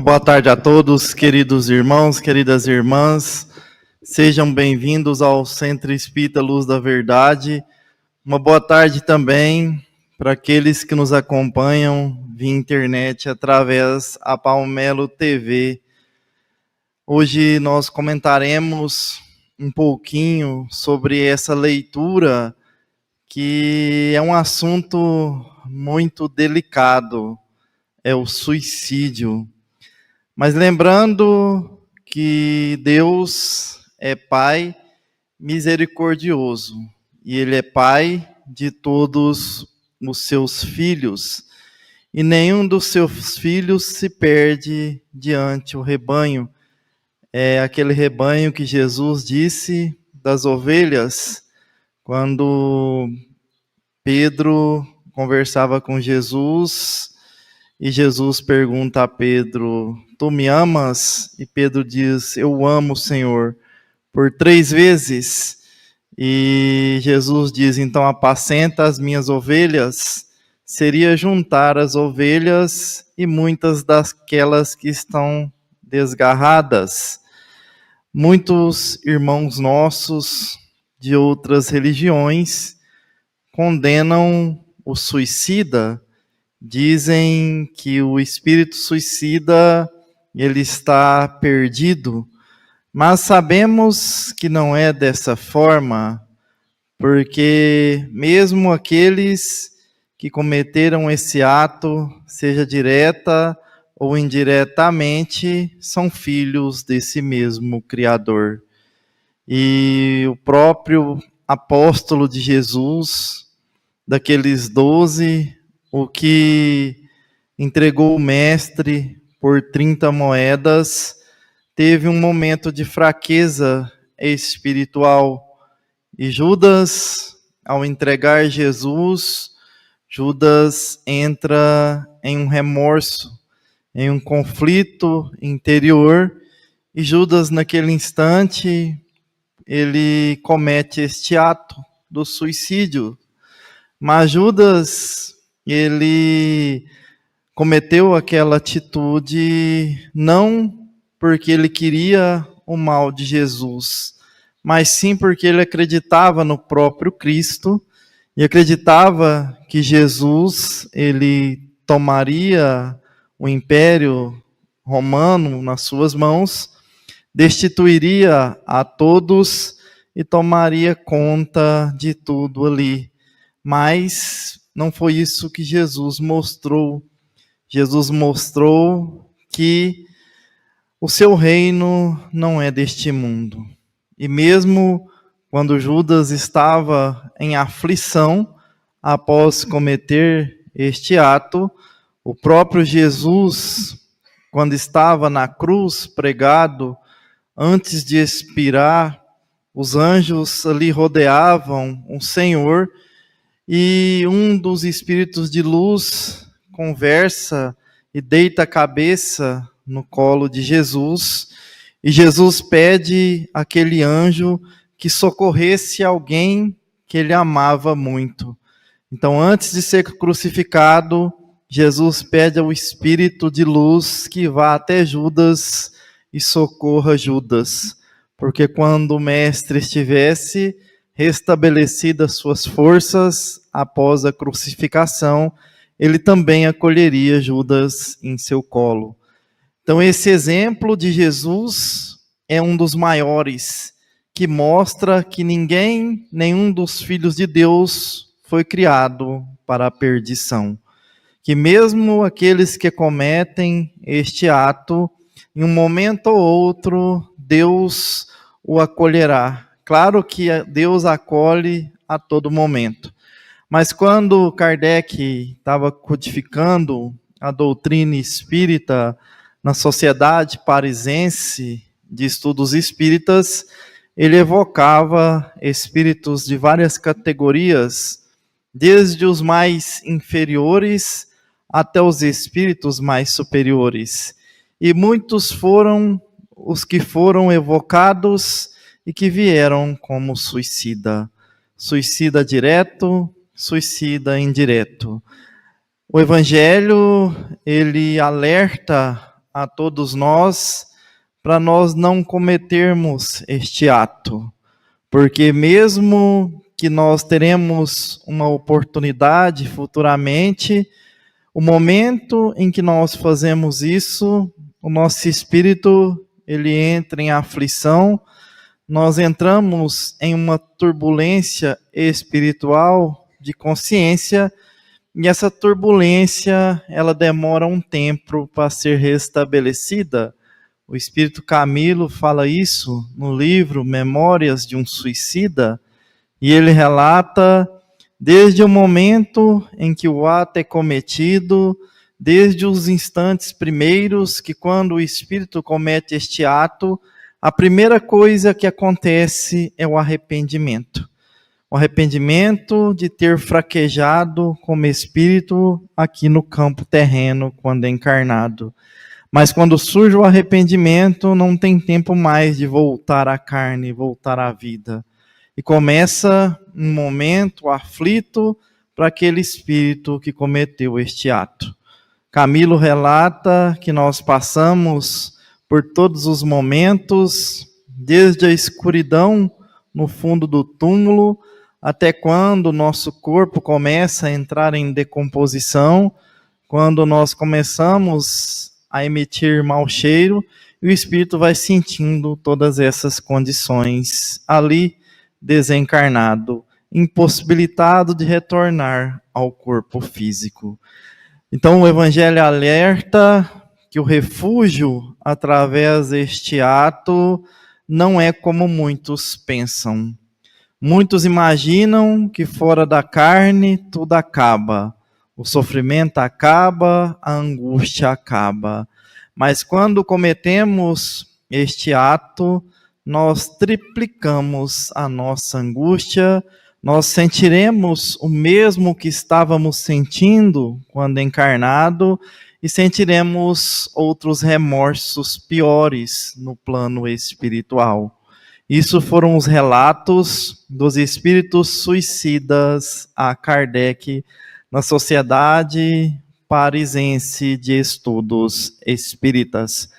Boa tarde a todos, queridos irmãos, queridas irmãs. Sejam bem-vindos ao Centro Espírita Luz da Verdade. Uma boa tarde também para aqueles que nos acompanham via internet através da Palmelo TV. Hoje nós comentaremos um pouquinho sobre essa leitura, que é um assunto muito delicado, é o suicídio. Mas lembrando que Deus é Pai misericordioso e Ele é Pai de todos os seus filhos, e nenhum dos seus filhos se perde diante do rebanho. É aquele rebanho que Jesus disse das ovelhas, quando Pedro conversava com Jesus, e Jesus pergunta a Pedro: tu me amas? E Pedro diz: eu amo, Senhor, por 3 vezes. E Jesus diz: então apacenta as minhas ovelhas. Seria juntar as ovelhas e muitas daquelas que estão desgarradas. Muitos irmãos nossos de outras religiões condenam o suicida. Dizem que o espírito suicida, ele está perdido, mas sabemos que não é dessa forma, porque mesmo aqueles que cometeram esse ato, seja direta ou indiretamente, são filhos desse mesmo Criador. E o próprio apóstolo de Jesus, daqueles 12, o que entregou o mestre por 30 moedas, teve um momento de fraqueza espiritual. E Judas, ao entregar Jesus, Judas entra em um remorso, em um conflito interior, e Judas, naquele instante, ele comete este ato do suicídio. Mas Judas, ele cometeu aquela atitude não porque ele queria o mal de Jesus, mas sim porque ele acreditava no próprio Cristo e acreditava que Jesus, ele tomaria o império romano nas suas mãos, destituiria a todos e tomaria conta de tudo ali. Mas não foi isso que Jesus mostrou. Jesus mostrou que o seu reino não é deste mundo. E mesmo quando Judas estava em aflição, após cometer este ato, o próprio Jesus, quando estava na cruz pregado, antes de expirar, os anjos ali rodeavam o Senhor, e um dos espíritos de luz conversa e deita a cabeça no colo de Jesus, e Jesus pede àquele anjo que socorresse alguém que ele amava muito. Então, antes de ser crucificado, Jesus pede ao espírito de luz que vá até Judas e socorra Judas, porque quando o mestre estivesse restabelecidas suas forças após a crucificação, ele também acolheria Judas em seu colo. Então, esse exemplo de Jesus é um dos maiores, que mostra que ninguém, nenhum dos filhos de Deus foi criado para a perdição. Que mesmo aqueles que cometem este ato, em um momento ou outro, Deus o acolherá. Claro que Deus acolhe a todo momento. Mas quando Kardec estava codificando a doutrina espírita na Sociedade Parisense de Estudos Espíritas, ele evocava espíritos de várias categorias, desde os mais inferiores até os espíritos mais superiores. E muitos foram os que foram evocados e que vieram como suicida. Suicida direto, suicida indireto. O Evangelho, ele alerta a todos nós para nós não cometermos este ato, porque mesmo que nós teremos uma oportunidade futuramente, o momento em que nós fazemos isso, o nosso espírito, ele entra em aflição, nós entramos em uma turbulência espiritual de consciência, e essa turbulência, ela demora um tempo para ser restabelecida. O Espírito Camilo fala isso no livro Memórias de um Suicida, e ele relata desde o momento em que o ato é cometido, desde os instantes primeiros, que quando o Espírito comete este ato, a primeira coisa que acontece é o arrependimento. O arrependimento de ter fraquejado como espírito aqui no campo terreno, quando é encarnado. Mas quando surge o arrependimento, não tem tempo mais de voltar à carne, voltar à vida. E começa um momento aflito para aquele espírito que cometeu este ato. Camilo relata que nós passamos por todos os momentos, desde a escuridão no fundo do túmulo, até quando o nosso corpo começa a entrar em decomposição, quando nós começamos a emitir mau cheiro, e o espírito vai sentindo todas essas condições ali, desencarnado, impossibilitado de retornar ao corpo físico. Então o Evangelho alerta que o refúgio através deste ato não é como muitos pensam. Muitos imaginam que fora da carne tudo acaba, o sofrimento acaba, a angústia acaba. Mas quando cometemos este ato, nós triplicamos a nossa angústia, nós sentiremos o mesmo que estávamos sentindo quando encarnado e sentiremos outros remorsos piores no plano espiritual. Isso foram os relatos dos espíritos suicidas a Kardec na Sociedade Parisense de Estudos Espíritas.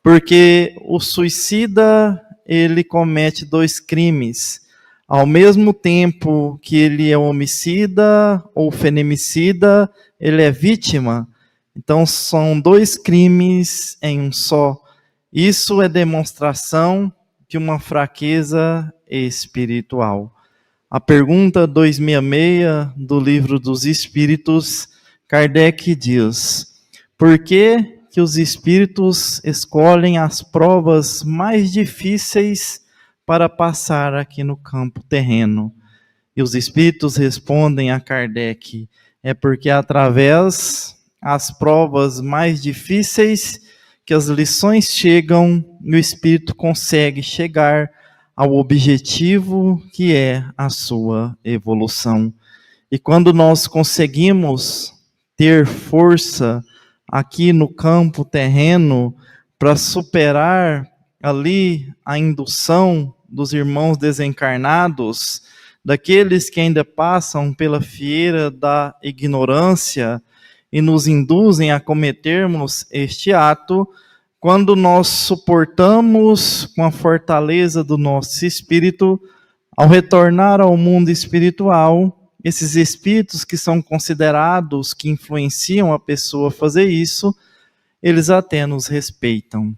Porque o suicida, ele comete 2 crimes. Ao mesmo tempo que ele é homicida ou feminicida, ele é vítima. Então são 2 crimes em um só. Isso é demonstração de uma fraqueza espiritual. A pergunta 266 do Livro dos Espíritos, Kardec diz: por que os espíritos escolhem as provas mais difíceis para passar aqui no campo terreno? E os espíritos respondem a Kardec: é porque através das provas mais difíceis que as lições chegam e o espírito consegue chegar ao objetivo que é a sua evolução. E quando nós conseguimos ter força aqui no campo terreno para superar ali a indução dos irmãos desencarnados, daqueles que ainda passam pela fieira da ignorância e nos induzem a cometermos este ato, quando nós suportamos com a fortaleza do nosso espírito, ao retornar ao mundo espiritual, esses espíritos que são considerados, que influenciam a pessoa a fazer isso, eles até nos respeitam.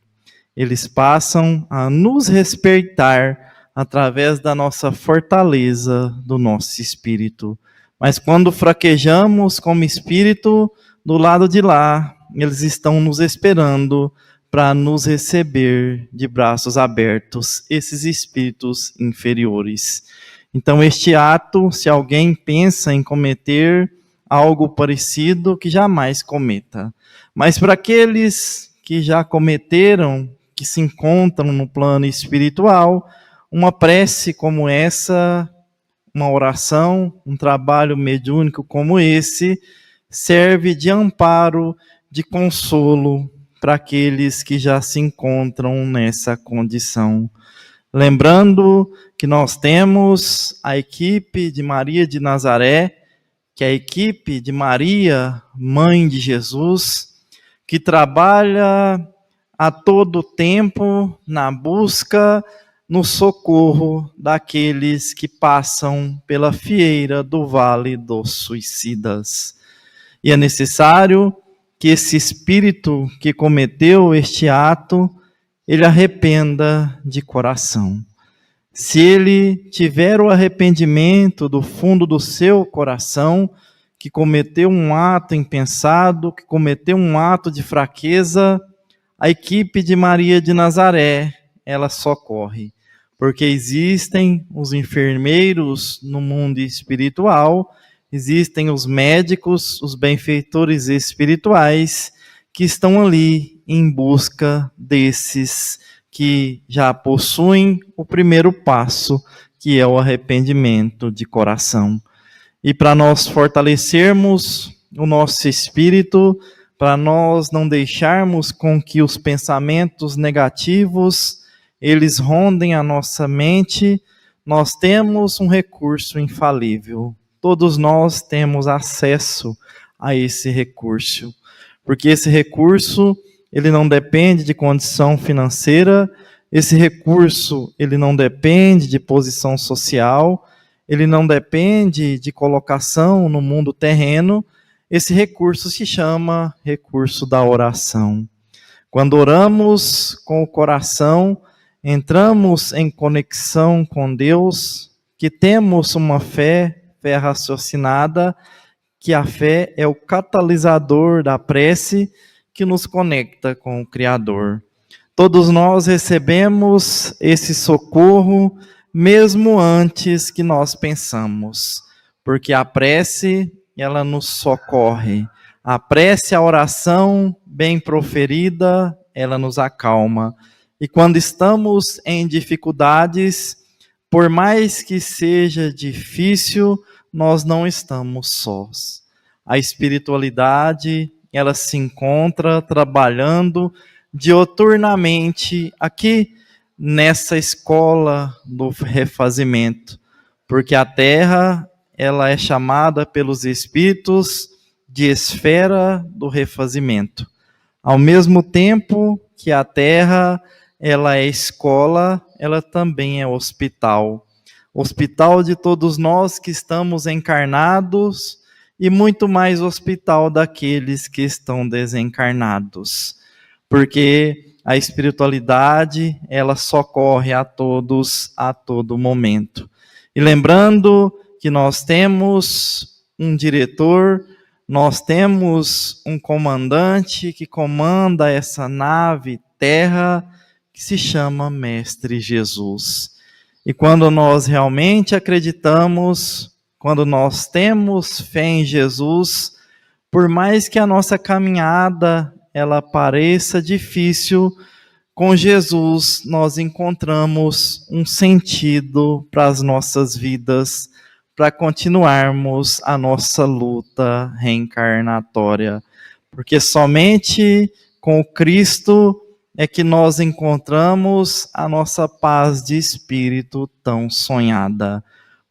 Eles passam a nos respeitar através da nossa fortaleza do nosso espírito. Mas quando fraquejamos como espírito, do lado de lá, eles estão nos esperando para nos receber de braços abertos, esses espíritos inferiores. Então, este ato, se alguém pensa em cometer algo parecido, que jamais cometa. Mas para aqueles que já cometeram, que se encontram no plano espiritual, uma prece como essa, uma oração, um trabalho mediúnico como esse, serve de amparo, de consolo para aqueles que já se encontram nessa condição. Lembrando que nós temos a equipe de Maria de Nazaré, que é a equipe de Maria, mãe de Jesus, que trabalha a todo tempo na busca, no socorro daqueles que passam pela fieira do Vale dos Suicidas. E é necessário que esse espírito que cometeu este ato, ele arrependa de coração. Se ele tiver o arrependimento do fundo do seu coração, que cometeu um ato impensado, que cometeu um ato de fraqueza, a equipe de Maria de Nazaré, ela socorre. Porque existem os enfermeiros no mundo espiritual, existem os médicos, os benfeitores espirituais, que estão ali em busca desses que já possuem o primeiro passo, que é o arrependimento de coração. E para nós fortalecermos o nosso espírito, para nós não deixarmos com que os pensamentos negativos eles rondem a nossa mente, nós temos um recurso infalível. Todos nós temos acesso a esse recurso, porque esse recurso ele não depende de condição financeira, esse recurso ele não depende de posição social, ele não depende de colocação no mundo terreno, esse recurso se chama recurso da oração. Quando oramos com o coração, entramos em conexão com Deus, que temos uma fé raciocinada, que a fé é o catalisador da prece que nos conecta com o Criador. Todos nós recebemos esse socorro mesmo antes que nós pensamos, porque a prece, ela nos socorre. A prece, a oração bem proferida, ela nos acalma. E quando estamos em dificuldades, por mais que seja difícil, nós não estamos sós. A espiritualidade, ela se encontra trabalhando dioturnamente aqui nessa escola do refazimento, porque a terra, ela é chamada pelos espíritos de esfera do refazimento. Ao mesmo tempo que a terra, ela é escola, ela também é hospital. Hospital de todos nós que estamos encarnados e muito mais hospital daqueles que estão desencarnados. Porque a espiritualidade, ela socorre a todos a todo momento. E lembrando que nós temos um diretor, nós temos um comandante que comanda essa nave terra, que se chama Mestre Jesus. E quando nós realmente acreditamos, quando nós temos fé em Jesus, por mais que a nossa caminhada ela pareça difícil, com Jesus nós encontramos um sentido para as nossas vidas, para continuarmos a nossa luta reencarnatória. Porque somente com o Cristo é que nós encontramos a nossa paz de espírito tão sonhada.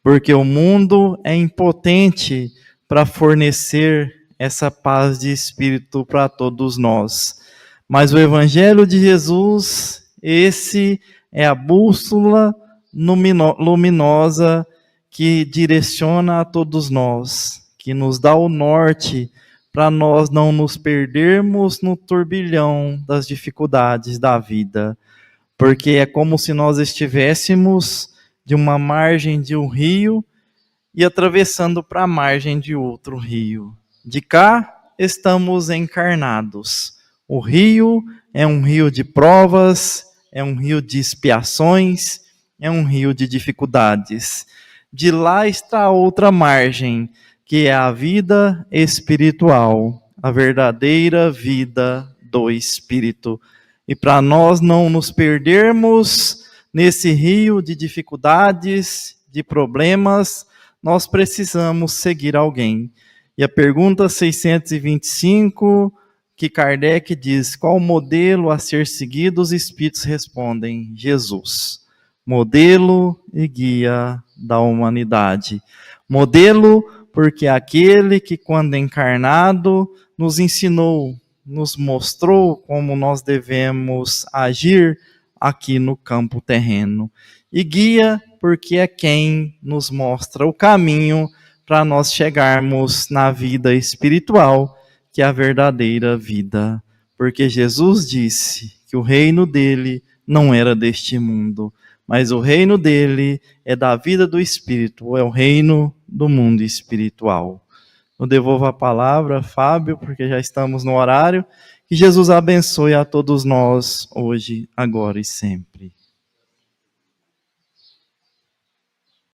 Porque o mundo é impotente para fornecer essa paz de espírito para todos nós. Mas o Evangelho de Jesus, esse é a bússola luminosa que direciona a todos nós, que nos dá o norte para nós não nos perdermos no turbilhão das dificuldades da vida. Porque é como se nós estivéssemos de uma margem de um rio e atravessando para a margem de outro rio. De cá estamos encarnados. O rio é um rio de provas, é um rio de expiações, é um rio de dificuldades. De lá está a outra margem, que é a vida espiritual, a verdadeira vida do Espírito. E para nós não nos perdermos nesse rio de dificuldades, de problemas, nós precisamos seguir alguém. E a pergunta 625, que Kardec diz, qual o modelo a ser seguido? Os espíritos respondem, Jesus. Modelo e guia da humanidade. Modelo porque aquele que, quando encarnado, nos ensinou, nos mostrou como nós devemos agir aqui no campo terreno. E guia, porque é quem nos mostra o caminho para nós chegarmos na vida espiritual, que é a verdadeira vida. Porque Jesus disse que o reino dele não era deste mundo, mas o reino dele é da vida do Espírito, é o reino do mundo espiritual. Eu devolvo a palavra, Fábio, porque já estamos no horário. Que Jesus abençoe a todos nós, hoje, agora e sempre.